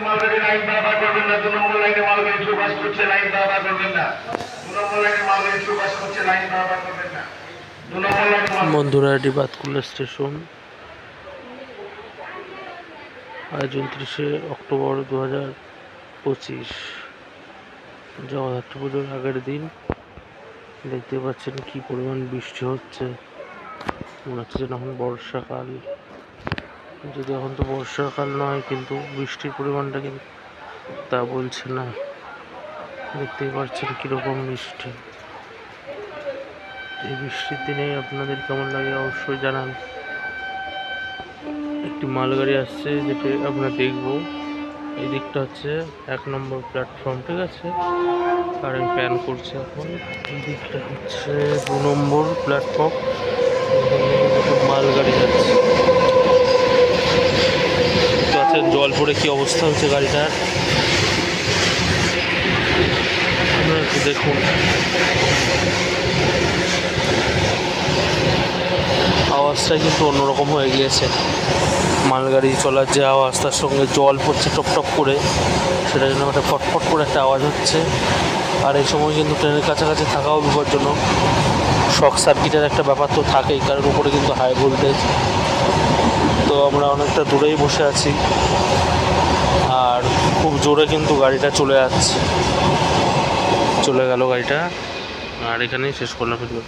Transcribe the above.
মালগাড়ি line বারবার করবেন না। 2 নম্বর লাইনে মালগাড়ি চৌবাস করছে, লাইন বারবার করবেন না। 2 নম্বর লাইনে মালগাড়ি চৌবাস করছে, লাইন বারবার করবেন না। 2 নম্বর লাইনে বন্ধুরা, এটি বাতকুল্লা স্টেশন। আজ 29শে অক্টোবর 2025, জগদ্ধাত্রী পুজোর আগের দিন। দেখতে পাচ্ছেন কি পরিমাণ বৃষ্টি হচ্ছে, মনে হচ্ছে যেন এখন বর্ষাকাল। যদি এখন তো বর্ষাকাল নয়, কিন্তু বৃষ্টির পরিমাণটা কিন্তু তা বলছে না। দেখতেই পাচ্ছেন কিরকম বৃষ্টি। এই বৃষ্টির দিনে আপনাদের কেমন লাগে অবশ্যই জানান। একটি মালগাড়ি আসছে, যেটা আমরা দেখবো। এই দিকটা হচ্ছে 1 নম্বর প্ল্যাটফর্ম, ঠিক আছে। আর আমি প্ল্যান করছি এখন। এই দিকটা হচ্ছে 2 নম্বর প্ল্যাটফর্ম। মালগাড়ি যাচ্ছে, জল পড়ে কি অবস্থা হচ্ছে গাড়িটার, আপনারা একটু দেখুন। আওয়াজটা কিন্তু অন্যরকম হয়ে গিয়েছে। মালগাড়ি চলার যে আওয়াজ, তার সঙ্গে জল পড়ছে টপ টপ করে, সেটা জন্য একটা ফটফট করে একটা আওয়াজ হচ্ছে। আর এই সময় কিন্তু ট্রেনের কাছাকাছি থাকাও বিপজ্জনক। শক সার্কিটের একটা ব্যাপার তো থাকেই, কারণ উপরে কিন্তু হাই ভোল্টেজ। তো আমরা অনেকটা দূরেই বসে আছি, আর খুব জোরে কিন্তু গাড়িটা চলে যাচ্ছে। চলে গেল গাড়িটা। আর এখানেই শেষ করলাম ভিডিও।